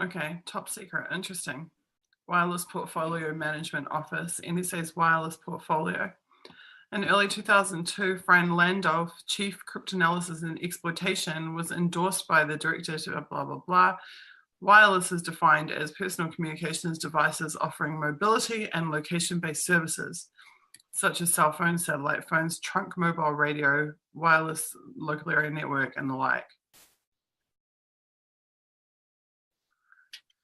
Okay, top secret, interesting. Wireless Portfolio Management Office, NSA's wireless portfolio. In early 2002, Fran Landolf, Chief Cryptanalysis and Exploitation, was endorsed by the director to blah, blah, blah. Wireless is defined as personal communications devices offering mobility and location-based services, such as cell phones, satellite phones, trunk mobile radio, wireless local area network, and the like.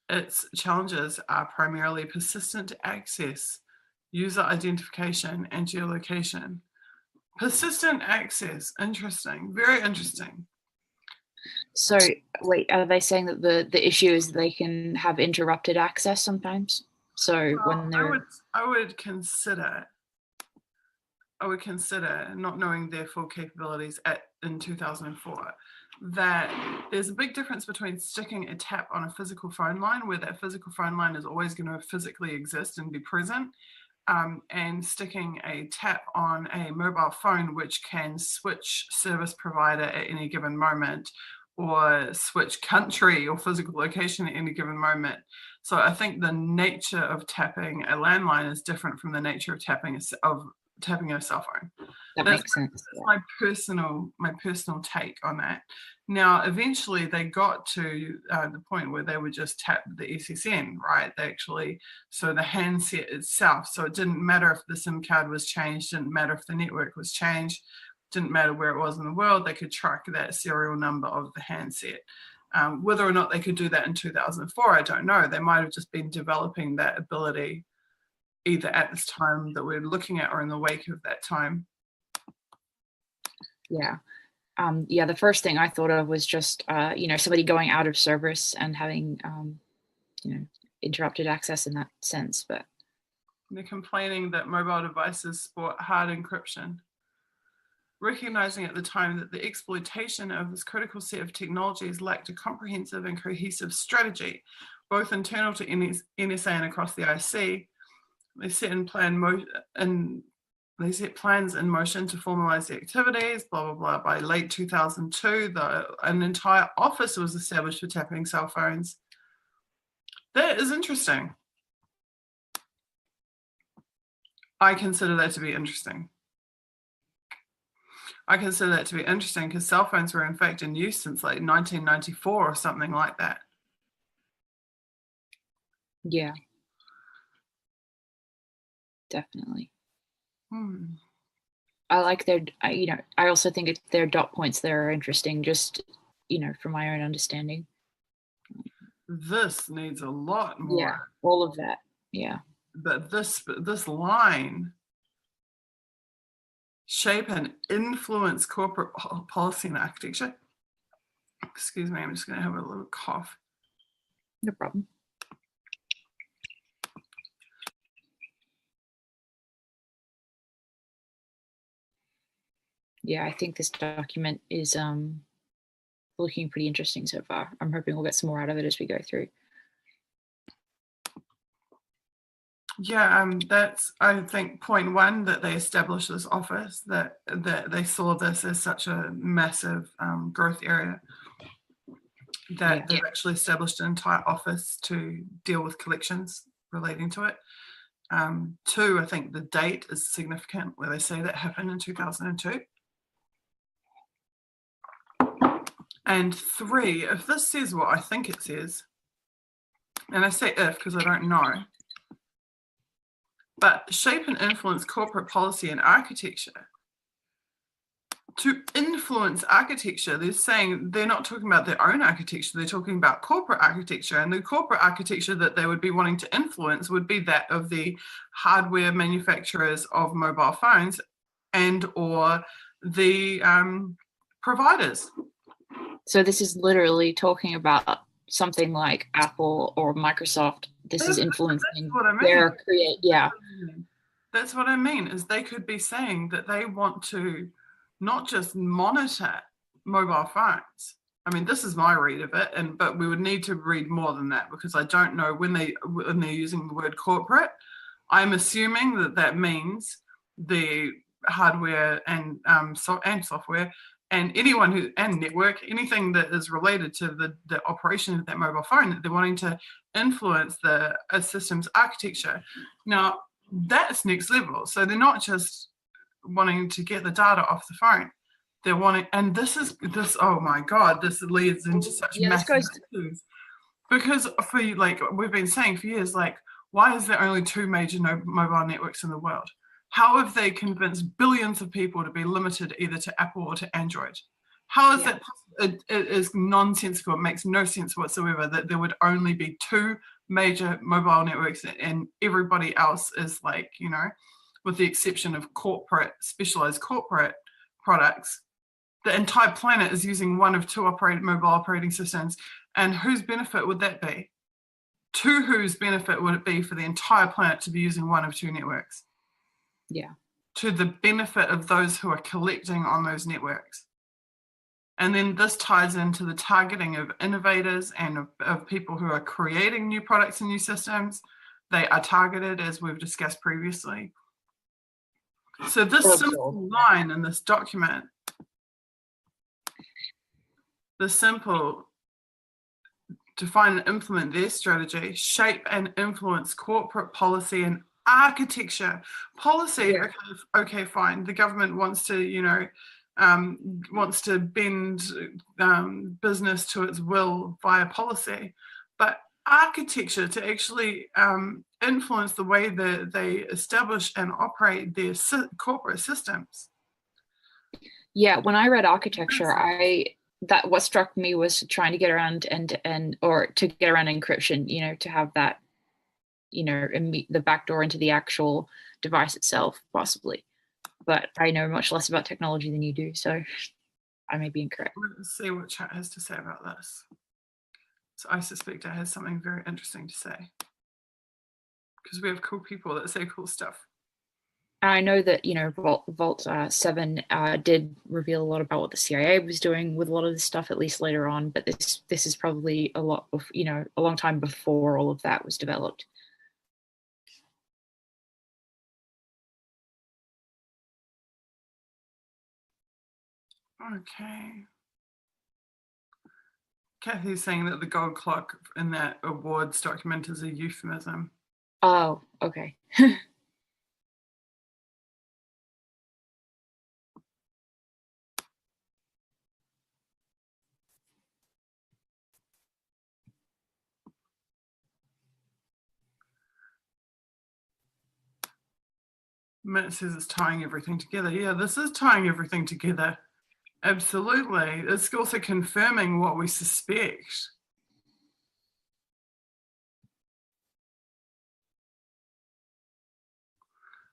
Its challenges are primarily persistent access, user identification, and geolocation. Persistent access, interesting, very interesting. So wait, are they saying that the issue is they can have interrupted access sometimes? So when they're... I would consider not knowing their full capabilities in 2004, that there's a big difference between sticking a tap on a physical phone line, where that physical phone line is always going to physically exist and be present, and sticking a tap on a mobile phone, which can switch service provider at any given moment, or switch country or physical location at any given moment. So I think the nature of tapping a landline is different from the nature of tapping a cell phone. That makes sense. That's my personal take on that. Now, eventually they got to the point where they would just tap the SSN, right? So the handset itself. So it didn't matter if the SIM card was changed, didn't matter if the network was changed, didn't matter where it was in the world, they could track that serial number of the handset. Whether or not they could do that in 2004, I don't know. They might have just been developing that ability either at this time that we're looking at or in the wake of that time. Yeah. The first thing I thought of was just, somebody going out of service and having, interrupted access in that sense. But they're complaining that mobile devices sport hard encryption, recognizing at the time that the exploitation of this critical set of technologies lacked a comprehensive and cohesive strategy, both internal to NSA and across the IC. They set plans in motion to formalize the activities, blah, blah, blah. By late 2002, an entire office was established for tapping cell phones. That is interesting. I consider that to be interesting. Because cell phones were in fact in use since like 1994 or something like that. Yeah. Definitely. I like their, I also think their dot points there are interesting, just, from my own understanding. This needs a lot more. Yeah, all of that. Yeah. But this line, shape and influence corporate policy and architecture. Excuse me, I'm just going to have a little cough. No problem. Yeah, I think this document is looking pretty interesting so far. I'm hoping we'll get some more out of it as we go through. Yeah, that's, I think, point one, that they established this office, that they saw this as such a massive growth area, that they've actually established an entire office to deal with collections relating to it. Two, I think the date is significant, where they say that happened in 2002. And three, if this says what I think it says, and I say if because I don't know, but shape and influence corporate policy and architecture. To influence architecture, they're saying they're not talking about their own architecture, they're talking about corporate architecture, and the corporate architecture that they would be wanting to influence would be that of the hardware manufacturers of mobile phones and or the providers. So this is literally talking about something like Apple or Microsoft. This is influencing their That's what I mean, is they could be saying that they want to not just monitor mobile phones. I mean, this is my read of it, but we would need to read more than that, because I don't know when they're using the word corporate. I'm assuming that means the hardware and software and anyone who, and network, anything that is related to the operation of that mobile phone, they're wanting to influence the system's architecture. Now, that's next level. So they're not just wanting to get the data off the phone. They're wanting, and this, oh my God, this leads into such massive issues. Because for, like we've been saying for years, like, why is there only 2 major mobile networks in the world? How have they convinced billions of people to be limited either to Apple or to Android? How is that possible? It is nonsensical. It makes no sense whatsoever that there would only be 2 major mobile networks and everybody else is like, you know, with the exception of specialized corporate products, the entire planet is using one of 2 mobile operating systems. And whose benefit would that be? To whose benefit would it be for the entire planet to be using one of 2 networks? Yeah. To the benefit of those who are collecting on those networks. And then this ties into the targeting of innovators and of people who are creating new products and new systems. They are targeted, as we've discussed previously. So this simple line in this document, the simple define and implement their strategy, shape and influence corporate policy and architecture. Policy, okay, fine. The government wants to, you know, wants to bend business to its will via policy, but architecture to actually influence the way that they establish and operate their corporate systems. Yeah, when I read architecture, what struck me was trying to get around or to get around encryption, you know, to have that, you know, the backdoor into the actual device itself, possibly. But I know much less about technology than you do, so I may be incorrect. Let's see what chat has to say about this. So I suspect it has something very interesting to say, because we have cool people that say cool stuff. I know that, you know, Vault 7 did reveal a lot about what the CIA was doing with a lot of this stuff, at least later on. But this is probably a lot of, you know, a long time before all of that was developed. Okay. Kathy's saying that the gold clock in that awards document is a euphemism. Oh, okay. Matt says it's tying everything together. Yeah, this is tying everything together. Absolutely. It's also confirming what we suspect.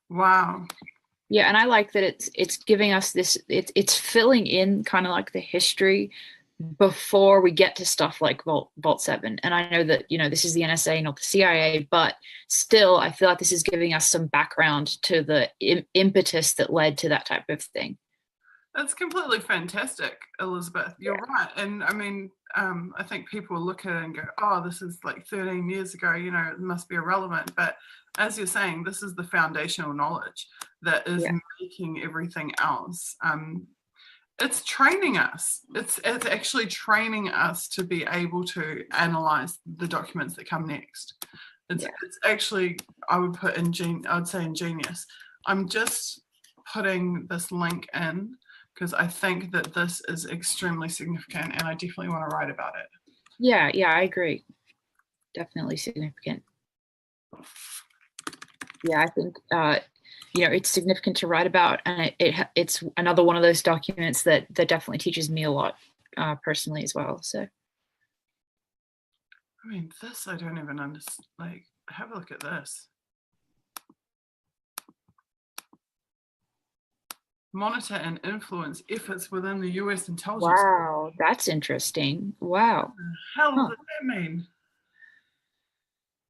Wow. Yeah, and I like that it's giving us this, it's filling in kind of like the history before we get to stuff like Vault 7. And I know that, you know, this is the NSA, not the CIA, but still I feel like this is giving us some background to the impetus that led to that type of thing. That's completely fantastic, Elizabeth. You're right. And I mean, I think people look at it and go, oh, this is like 13 years ago, you know, it must be irrelevant. But as you're saying, this is the foundational knowledge that is making everything else. It's training us. It's actually training us to be able to analyze the documents that come next. It's actually, I would say ingenious. I'm just putting this link in because I think that this is extremely significant and I definitely want to write about it. Yeah, I agree. Definitely significant. Yeah, I think, you know, it's significant to write about, and it's another one of those documents that definitely teaches me a lot personally as well. So, I mean, this I don't even understand. Like, have a look at this. Monitor and influence efforts within the US intelligence. Wow, that's interesting. Wow. What the hell does that mean?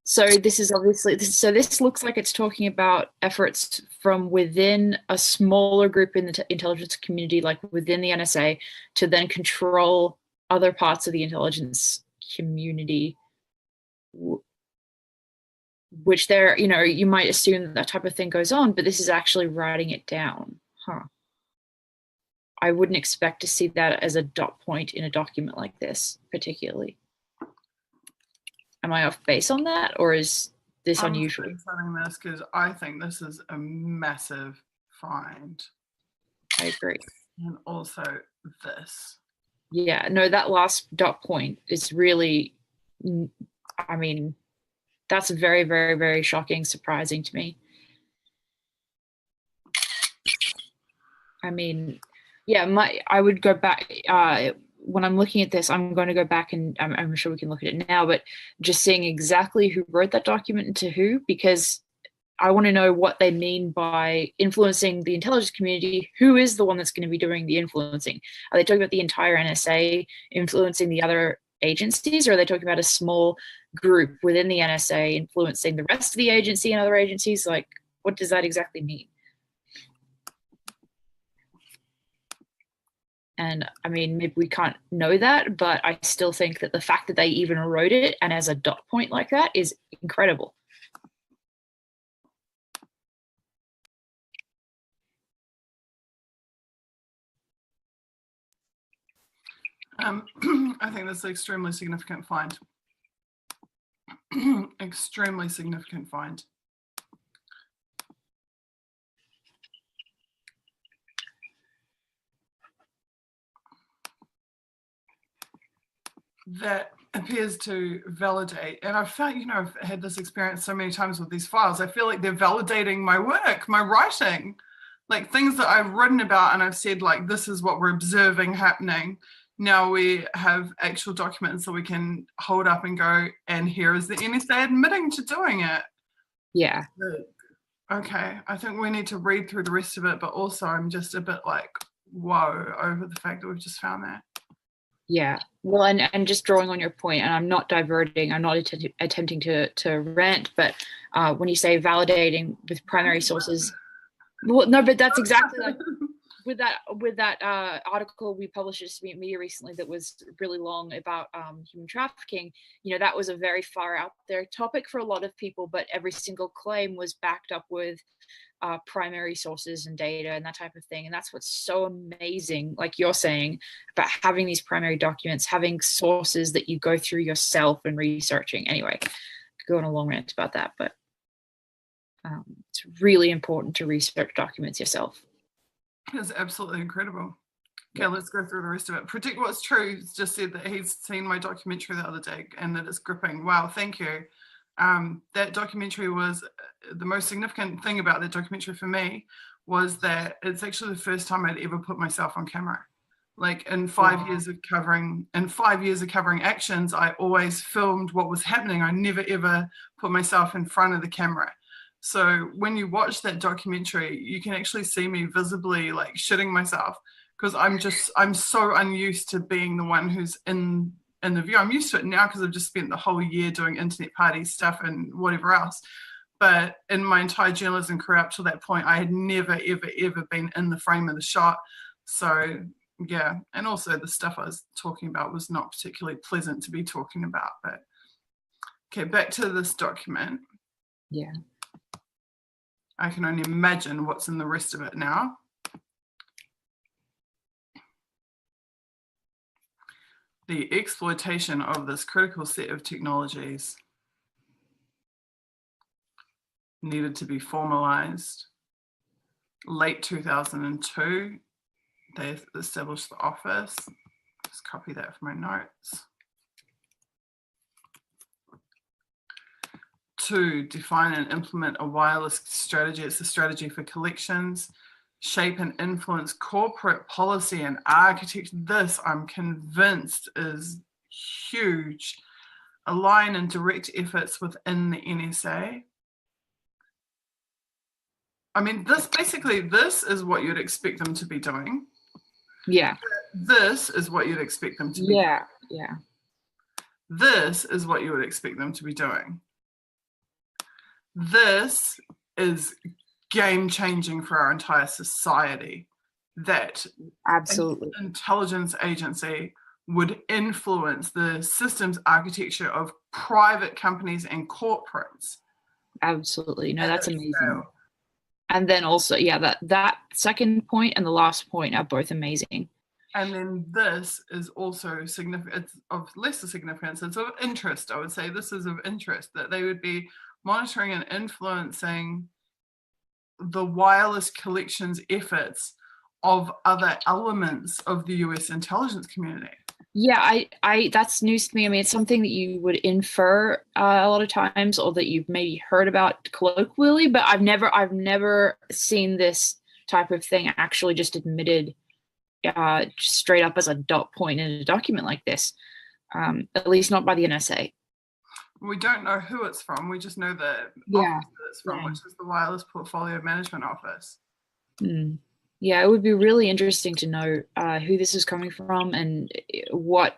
So this is obviously, this looks like it's talking about efforts from within a smaller group in the intelligence community, like within the NSA, to then control other parts of the intelligence community, which there, you know, you might assume that type of thing goes on, but this is actually writing it down. Huh. I wouldn't expect to see that as a dot point in a document like this, particularly. Am I off base on that, or is this unusual? I'm telling this because I think this is a massive find. I agree. And also this. Yeah, no, that last dot point is really, I mean, that's very, very, very shocking, surprising to me. I mean, yeah, I would go back, when I'm looking at this, I'm going to go back and I'm sure we can look at it now, but just seeing exactly who wrote that document and to who, because I want to know what they mean by influencing the intelligence community. Who is the one that's going to be doing the influencing? Are they talking about the entire NSA influencing the other agencies, or are they talking about a small group within the NSA influencing the rest of the agency and other agencies? Like, what does that exactly mean? And I mean, maybe we can't know that, but I still think that the fact that they even wrote it and as a dot point like that is incredible. I think that's an extremely significant find. Extremely significant find. That appears to validate, and I've felt, you know, I've had this experience so many times with these files. I feel like they're validating my work, my writing, like things that I've written about and I've said, like, this is what we're observing happening. Now we have actual documents that we can hold up and go, and here is the NSA admitting to doing it. Yeah. Okay, I think we need to read through the rest of it, but also I'm just a bit like, whoa, over the fact that we've just found that. Yeah, well, and just drawing on your point, and I'm not diverting, I'm not attempting to rant, but when you say validating with primary sources, well, no, but that's exactly like with that article we published at Media recently that was really long about human trafficking. You know, that was a very far out there topic for a lot of people, but every single claim was backed up with primary sources and data and that type of thing. And that's what's so amazing, like you're saying, about having these primary documents, having sources that you go through yourself and researching. Anyway, I could go on a long rant about that, but it's really important to research documents yourself. It's absolutely incredible. Okay, let's go through the rest of it. Predict What's True just said that he's seen my documentary the other day and that it's gripping. Wow, thank you. That documentary was the most significant thing about that documentary for me was that it's actually the first time I'd ever put myself on camera. Like in 5 years of covering, actions, I always filmed what was happening. I never ever put myself in front of the camera. So when you watch that documentary, you can actually see me visibly like shitting myself because I'm so unused to being the one who's in the view. I'm used to it now because I've just spent the whole year doing internet party stuff and whatever else. But in my entire journalism career up to that point, I had never, ever, ever been in the frame of the shot. So yeah, and also the stuff I was talking about was not particularly pleasant to be talking about. But okay, back to this document. Yeah. I can only imagine what's in the rest of it now. The exploitation of this critical set of technologies needed to be formalized. Late 2002, they established the office. Just copy that from my notes. To define and implement a wireless strategy. It's a strategy for collections, shape and influence corporate policy and architecture. This, I'm convinced, is huge. Align and direct efforts within the NSA. I mean, this is what you'd expect them to be doing. Yeah. This is what you'd expect them to be doing. Yeah. This is what you would expect them to be doing. This is game-changing for our entire society, that absolutely an intelligence agency would influence the systems architecture of private companies and corporates. Absolutely. No, that's amazing. And then also, yeah, that second point and the last point are both amazing. And then this is also significant. It's of lesser significance. It's of interest. I would say this is of interest, that they would be monitoring and influencing the wireless collections efforts of other elements of the US intelligence community. Yeah, I that's news to me. I mean, it's something that you would infer a lot of times, or that you've maybe heard about colloquially, but I've never seen this type of thing actually just admitted straight up as a dot point in a document like this. At least not by the NSA. We don't know who it's from. We just know the office that it's from, which is the Wireless Portfolio Management Office. Yeah, it would be really interesting to know who this is coming from and what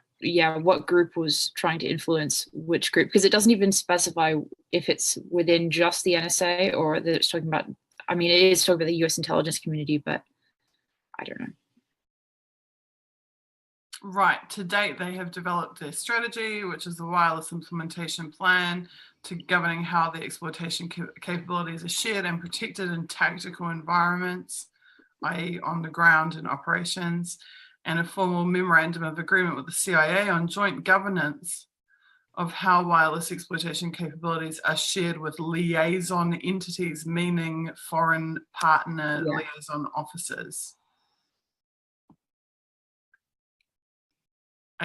group was trying to influence which group, because it doesn't even specify if it's within just the NSA or that it's talking about. I mean, it is talking about the US intelligence community, but I don't know. Right. To date, they have developed their strategy, which is the wireless implementation plan, to governing how the exploitation capabilities are shared and protected in tactical environments, i.e. on the ground in operations, and a formal memorandum of agreement with the CIA on joint governance of how wireless exploitation capabilities are shared with liaison entities, meaning foreign partner liaison officers.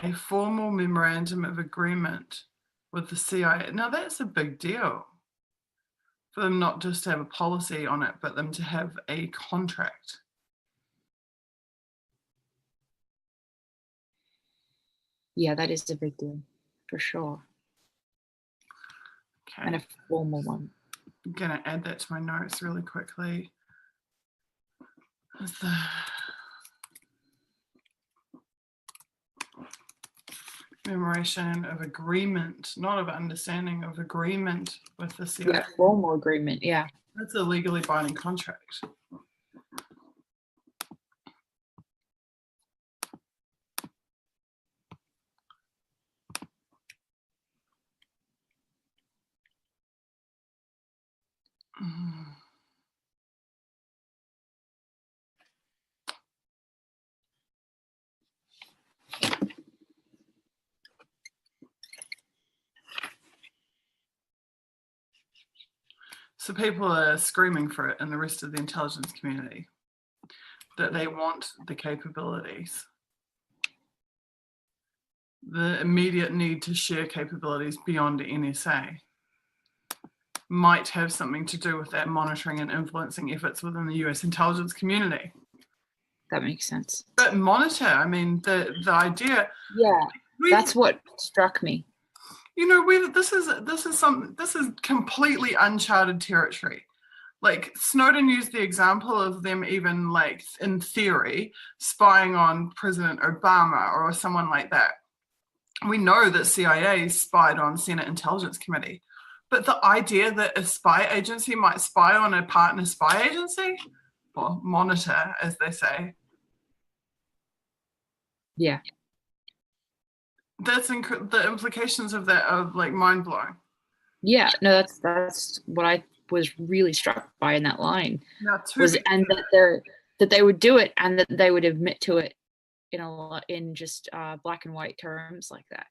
A formal memorandum of agreement with the CIA. Now that's a big deal for them not just to have a policy on it, but them to have a contract. Yeah, that is a big deal, for sure. Okay. And a formal one. I'm going to add that to my notes really quickly. Is the memorandum of agreement, not of understanding, of agreement with the CIA. Yeah, formal agreement, yeah. That's a legally binding contract. So people are screaming for it in the rest of the intelligence community, that they want the capabilities. The immediate need to share capabilities beyond NSA might have something to do with that monitoring and influencing efforts within the US intelligence community. That makes sense. But monitor, I mean, the idea. Yeah, that's what struck me. You know, this is completely uncharted territory. Like Snowden used the example of them even, like, in theory, spying on President Obama or someone like that. We know that CIA spied on Senate Intelligence Committee, but the idea that a spy agency might spy on a partner spy agency, or monitor, as they say. Yeah. That's the implications of that are like mind blowing. Yeah, no, that's what I was really struck by in that line. That they would do it and that they would admit to it in just black and white terms like that.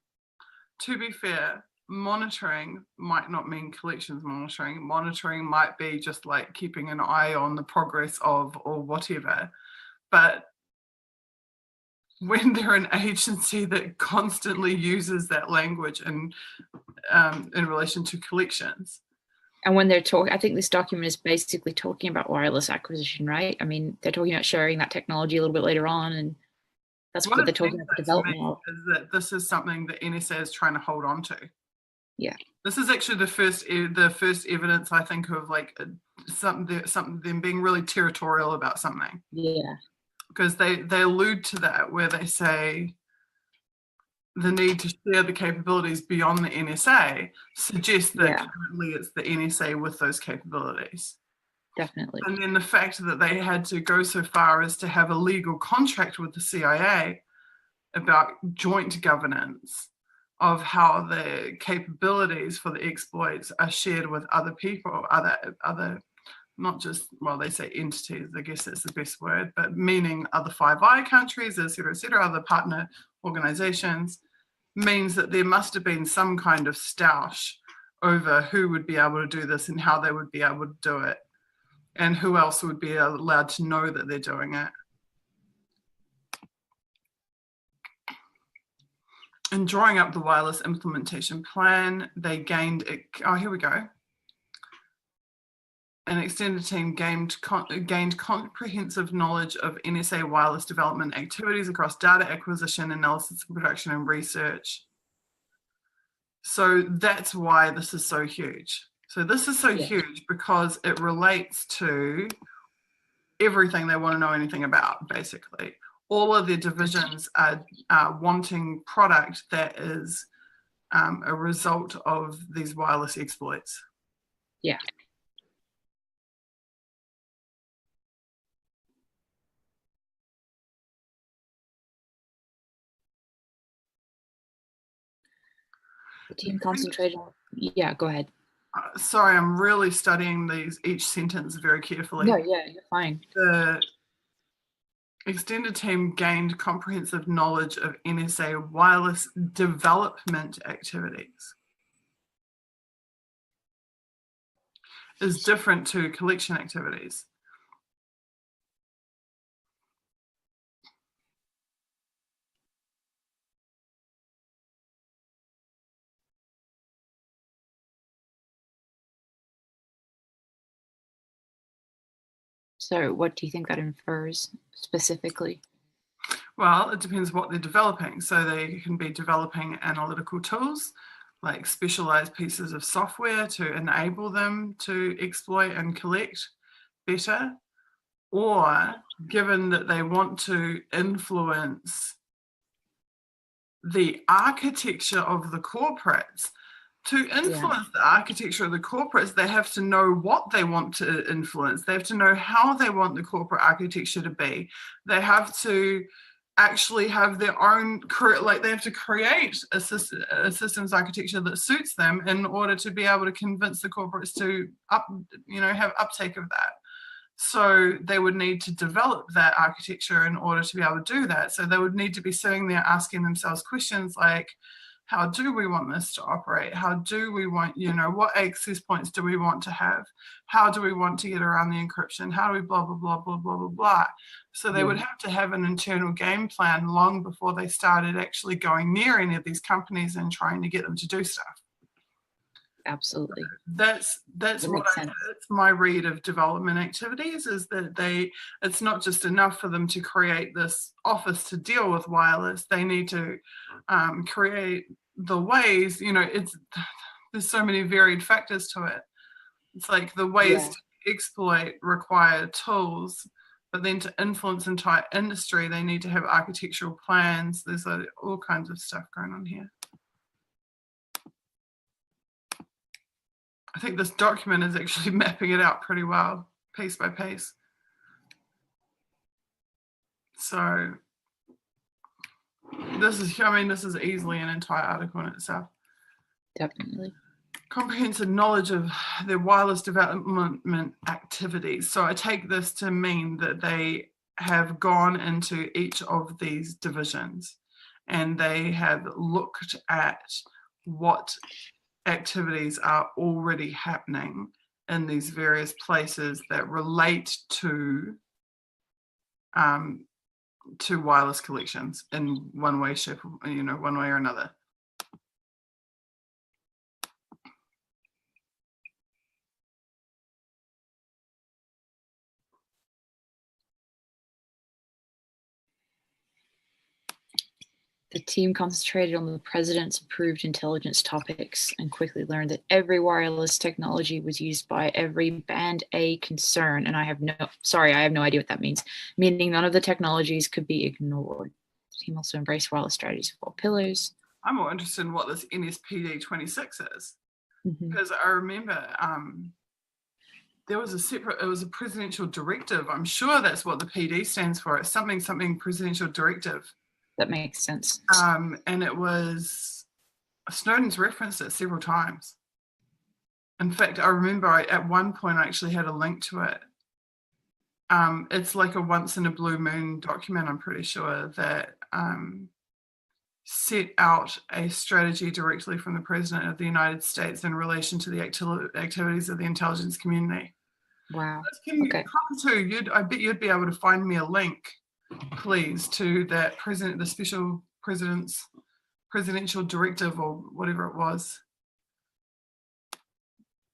To be fair, monitoring might not mean collections monitoring. Monitoring might be just like keeping an eye on the progress of or whatever. But when they're an agency that constantly uses that language in relation to collections. And when they're talking, I think this document is basically talking about wireless acquisition, right? I mean, they're talking about sharing that technology a little bit later on, and that's what they're talking about the development of. Is that this is something that NSA is trying to hold on to. Yeah. This is actually the first evidence, I think, of like something them being really territorial about something. Yeah. Because they allude to that, where they say the need to share the capabilities beyond the NSA suggests that currently it's the NSA with those capabilities. Definitely. And then the fact that they had to go so far as to have a legal contract with the CIA about joint governance of how the capabilities for the exploits are shared with other people, other not just, well, they say entities, I guess that's the best word, but meaning other Five Eye countries, et cetera, other partner organizations, means that there must have been some kind of stoush over who would be able to do this and how they would be able to do it, and who else would be allowed to know that they're doing it. In drawing up the wireless implementation plan, they gained, oh, here we go. An extended team gained comprehensive knowledge of NSA wireless development activities across data acquisition, analysis, production, and research. So that's why this is so huge. So this is so huge because it relates to everything they want to know anything about, basically. All of their divisions are wanting product that is a result of these wireless exploits. Yeah. The team concentrated on, yeah, go ahead. Sorry, I'm really studying each sentence very carefully. No, yeah, you're fine. The extended team gained comprehensive knowledge of NSA wireless development activities. Is different to collection activities. So what do you think that infers specifically? Well, it depends what they're developing. So they can be developing analytical tools, like specialized pieces of software to enable them to exploit and collect better, or given that they want to influence the architecture of the corporates. To influence the architecture of the corporates, they have to know what they want to influence. They have to know how they want the corporate architecture to be. They have to actually have their own, like they have to create a systems architecture that suits them in order to be able to convince the corporates to have uptake of that. So they would need to develop that architecture in order to be able to do that. So they would need to be sitting there asking themselves questions like, how do we want this to operate? How do we want, what access points do we want to have? How do we want to get around the encryption? How do we blah, blah, blah, blah, blah, blah, blah. So they would have to have an internal game plan long before they started actually going near any of these companies and trying to get them to do stuff. Absolutely. That's what it's my read of development activities, is that it's not just enough for them to create this office to deal with wireless. They need to create the ways, there's so many varied factors to it. It's like the ways to exploit require tools, but then to influence entire industry, they need to have architectural plans. There's all kinds of stuff going on here. I think this document is actually mapping it out pretty well, piece by piece. So this is easily an entire article in itself. Definitely. Comprehensive knowledge of their wireless development activities. So I take this to mean that they have gone into each of these divisions and they have looked at what activities are already happening in these various places that relate to wireless collections in one way, shape, one way or another. The team concentrated on the president's approved intelligence topics and quickly learned that every wireless technology was used by every Band A concern. And I have no idea what that means. Meaning none of the technologies could be ignored. The team also embraced wireless strategies for 4 pillars. I'm more interested in what this NSPD 26 is, because I remember there was it was a presidential directive. I'm sure that's what the PD stands for. It's something presidential directive. That makes sense. And it was, Snowden's referenced it several times. In fact, I remember at one point I actually had a link to it. It's like a once in a blue moon document, I'm pretty sure, that set out a strategy directly from the President of the United States in relation to the activities of the intelligence community. Wow. Okay. I bet you'd be able to find me a link, please, to that the special presidential directive or whatever it was.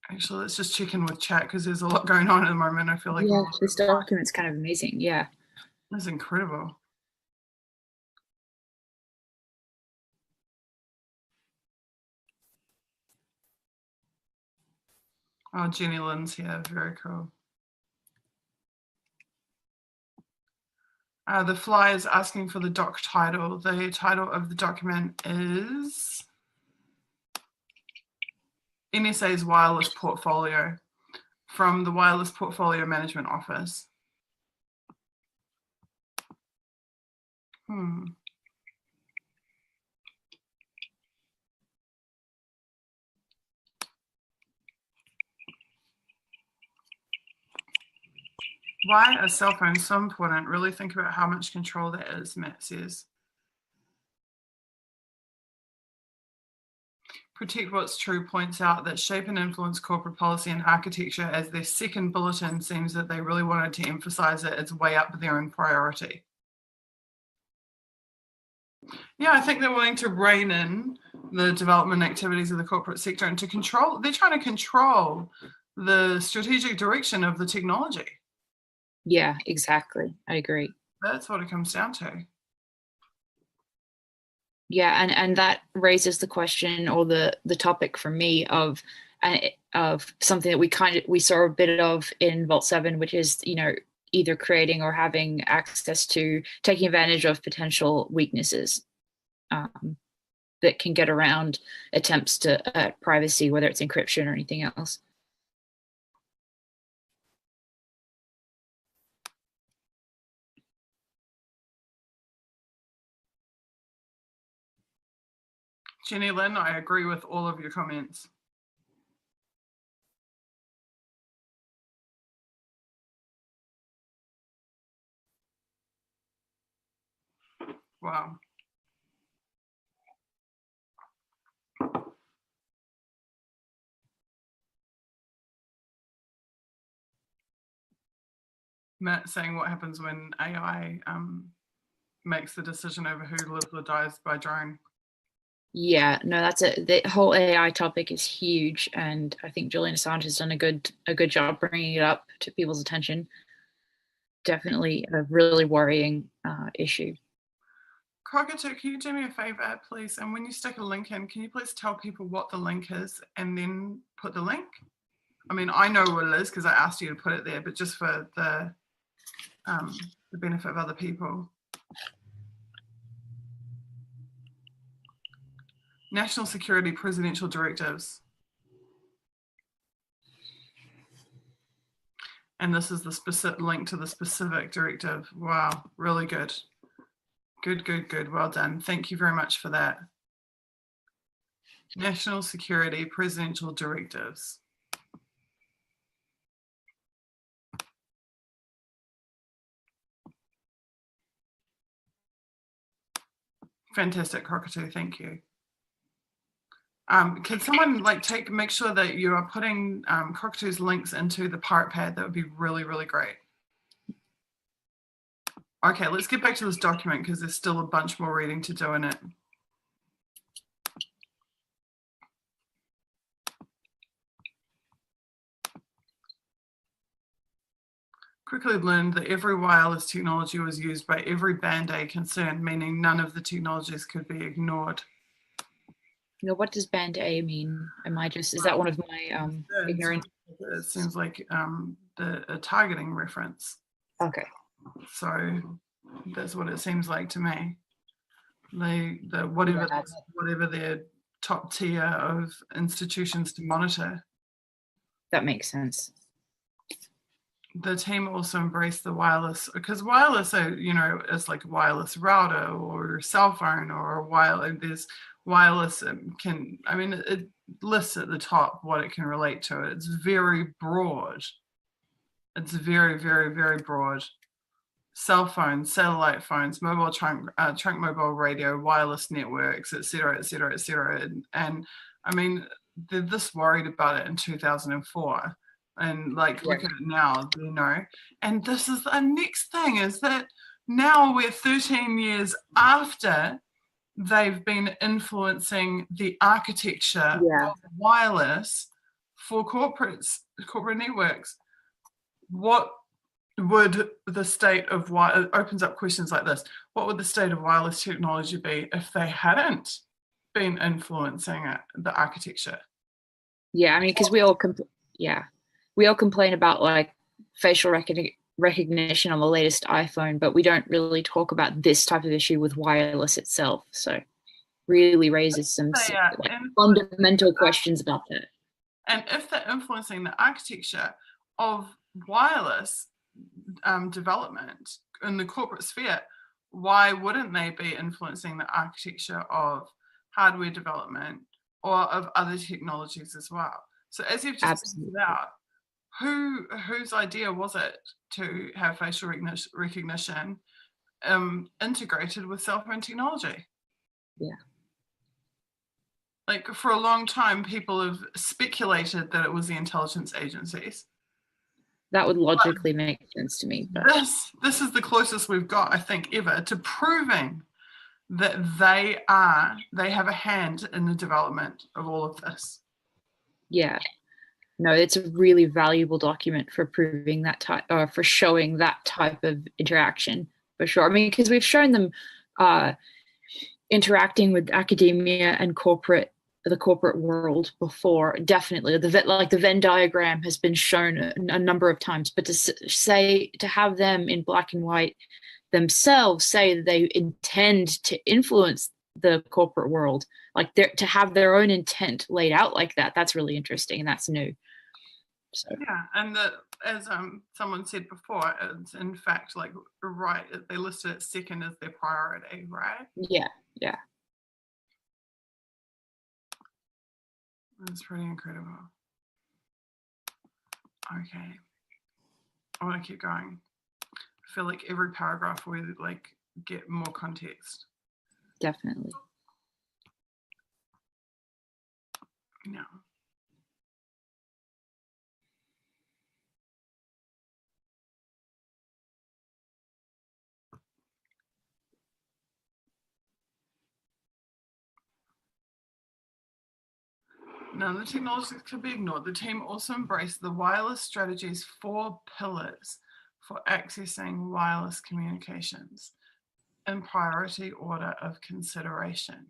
Actually, let's just check in with chat because there's a lot going on at the moment. I feel like this document's kind of amazing. Yeah, it's incredible. Oh, Jenny Lynn's here. Very cool. The fly is asking for the doc title. The title of the document is NSA's Wireless Portfolio, from the Wireless Portfolio Management Office. Why are cell phones so important? Really think about how much control that is, Matt says. Protect What's True points out that shape and influence corporate policy and architecture as their second bulletin seems that they really wanted to emphasize it. It's way up there in priority. Yeah, I think they're wanting to rein in the development activities of the corporate sector and to control, they're trying to control the strategic direction of the technology. Yeah, exactly. I agree. That's what it comes down to. Yeah, and that raises the question or the topic for me of something that we saw a bit of in Vault 7, which is, you know, either creating or having access to taking advantage of potential weaknesses that can get around attempts to privacy, whether it's encryption or anything else. Jenny Lynn, I agree with all of your comments. Wow. Matt saying what happens when AI makes the decision over who lives or dies by drone. Yeah, no, the whole AI topic is huge, and I think Julian Assange has done a good job bringing it up to people's attention. Definitely a really worrying issue. Cockatoo, can you do me a favor, please? And when you stick a link in, can you please tell people what the link is and then put the link? I mean, I know what it is because I asked you to put it there, but just for the benefit of other people. National Security Presidential Directives. And this is the specific link to the specific directive. Wow, really good. Good. Well done. Thank you very much for that. National Security Presidential Directives. Fantastic, Cockatoo. Thank you. Can someone make sure that you are putting Cockatoo's links into the pirate pad? That would be really, really great. Okay, let's get back to this document because there's still a bunch more reading to do in it. Quickly learned that every wireless technology was used by every band aid concerned, meaning none of the technologies could be ignored. You know, what does band A mean? Is that one of my ignorant? It seems like a targeting reference. Okay. So that's what it seems like to me. Whatever their top tier of institutions to monitor. That makes sense. the team also embraced the wireless, because wireless, is like a wireless router or cell phone or a wireless. There's wireless it lists at the top what it can relate to. It's very broad. It's very, very, very broad. Cell phones, satellite phones, mobile trunk mobile radio, wireless networks, etc., etc., etc. And I mean, they're this worried about it in 2004. And like, look at it now, And this is the next thing, is that now we're 13 years after they've been influencing the architecture of wireless for corporate networks. What would the state of it opens up questions like this? What would the state of wireless technology be if they hadn't been influencing the architecture? Yeah, I mean, because we all complain about like facial recognition on the latest iPhone, but we don't really talk about this type of issue with wireless itself. So really raises some fundamental questions about that. And if they're influencing the architecture of wireless development in the corporate sphere, why wouldn't they be influencing the architecture of hardware development or of other technologies as well? So as you've just pointed out, whose idea was it to have facial recognition integrated with cell phone technology? Yeah. Like, for a long time, people have speculated that it was the intelligence agencies. That would logically make sense to me. But this is the closest we've got, I think, ever to proving that they have a hand in the development of all of this. Yeah. No, it's a really valuable document for proving that type, or for showing that type of interaction, for sure. I mean, because we've shown them interacting with academia and the corporate world before. Definitely, the Venn diagram has been shown a number of times. But to have them in black and white themselves say that they intend to influence the corporate world, like to have their own intent laid out like that, that's really interesting, and that's new. So. Yeah, and as someone said before, it's in fact like they listed it second as their priority, right? Yeah. That's pretty incredible. Okay, I want to keep going. I feel like every paragraph we like get more context. Definitely. No. None of the technologies could be ignored. The team also embraced the wireless strategy's 4 pillars for accessing wireless communications in priority order of consideration.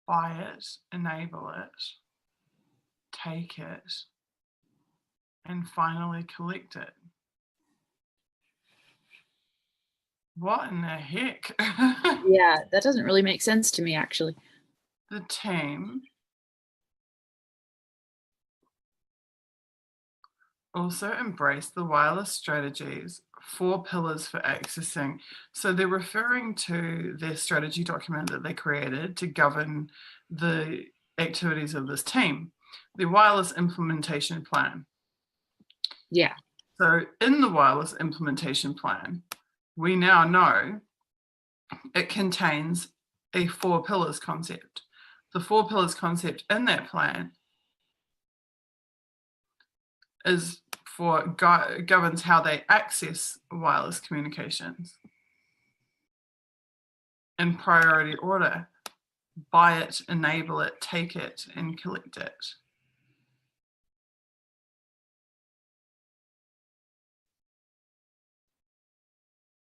Buy it, enable it, take it, and finally collect it. What in the heck? Yeah, that doesn't really make sense to me, actually. The team also embraced the wireless strategies 4 pillars for accessing. So they're referring to their strategy document that they created to govern the activities of this team, the wireless implementation plan. Yeah. So in the wireless implementation plan, we now know it contains a 4 pillars concept. The 4 pillars concept in that plan is governs how they access wireless communications in priority order: buy it, enable it, take it, and collect it.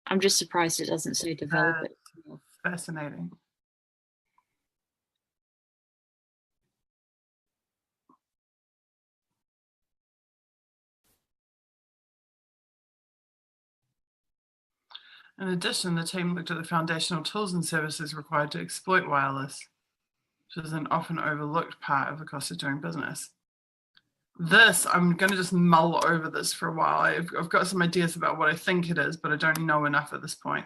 I'm just surprised it doesn't say develop it. Fascinating. In addition, the team looked at the foundational tools and services required to exploit wireless, which is an often overlooked part of the cost of doing business. This, I'm going to just mull over this for a while. I've got some ideas about what I think it is, but I don't know enough at this point.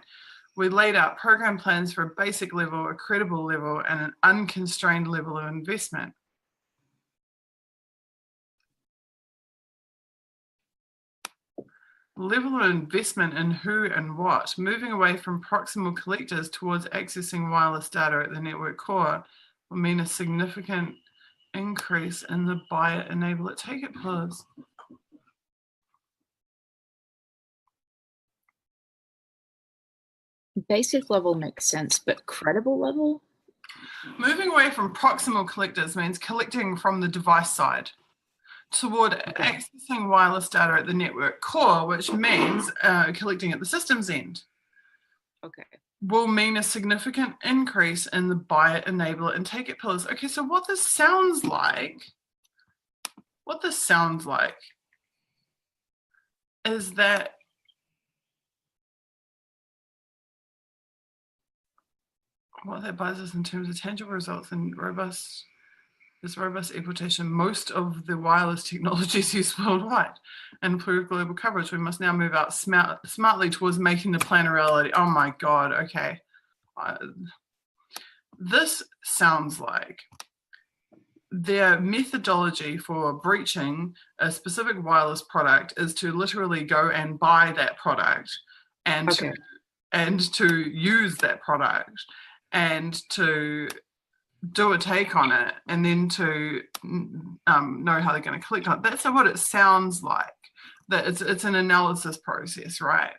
We laid out program plans for a basic level, a credible level, and an unconstrained level of investment. Level of investment in who and what, moving away from proximal collectors towards accessing wireless data at the network core will mean a significant increase in the buy it, enable it, take it pillars. Basic level makes sense, but credible level? Moving away from proximal collectors means collecting from the device side toward accessing wireless data at the network core, which means collecting at the systems end. Okay. Will mean a significant increase in the buy it, enable it, and take it pillars. Okay, so what this sounds like is that what that buys us in terms of tangible results and robust exploitation, most of the wireless technologies used worldwide and improve global coverage. We must now move out smartly towards making the plan a reality. Oh my God, okay. This sounds like their methodology for breaching a specific wireless product is to literally go and buy that product and to use that product and to do a take on it and then to know how they're going to collect on it. That's what it sounds like. That it's an analysis process, right?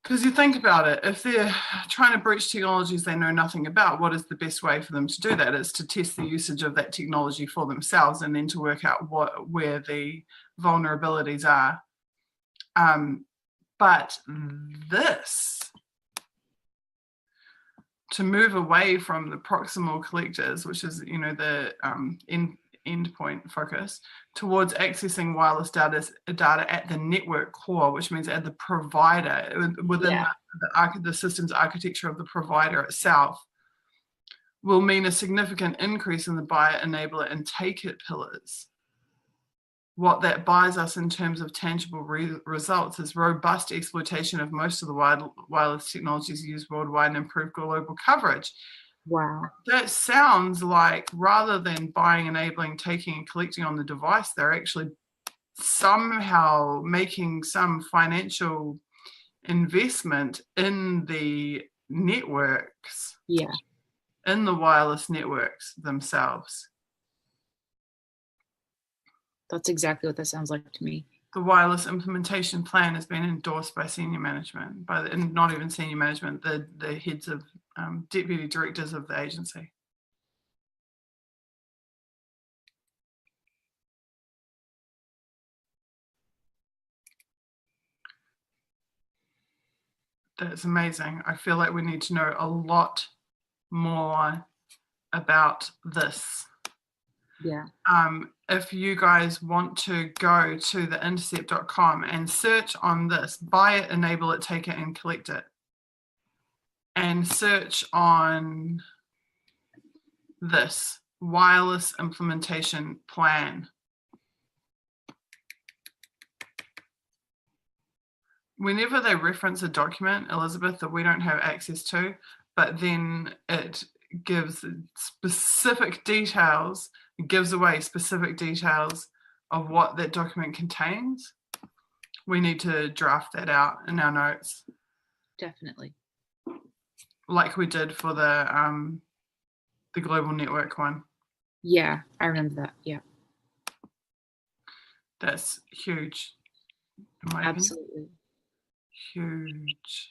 Because you think about it, if they're trying to breach technologies they know nothing about, what is the best way for them to do that? Is to test the usage of that technology for themselves and then to work out where the vulnerabilities are. But this, to move away from the proximal collectors, which is, you know, the endpoint focus, towards accessing wireless data at the network core, which means at the provider, within the system's architecture of the provider itself, will mean a significant increase in the buy it, enable it, and take it pillars. What that buys us in terms of tangible results is robust exploitation of most of the wireless technologies used worldwide and improved global coverage. Wow. That sounds like rather than buying, enabling, taking, and collecting on the device, they're actually somehow making some financial investment in the networks, in the wireless networks themselves. That's exactly what that sounds like to me. The wireless implementation plan has been endorsed by senior management, and not even senior management, the heads of deputy directors of the agency. That's amazing. I feel like we need to know a lot more about this. Yeah. If you guys want to go to the intercept.com and search on this, buy it, enable it, take it, and collect it, and search on this wireless implementation plan. Whenever they reference a document, Elizabeth, that we don't have access to, but then it gives specific details, it gives away specific details of what that document contains, we need to draft that out in our notes. Definitely. Like we did for the global network one. Yeah, I remember that. Yeah. That's huge. Absolutely. Huge.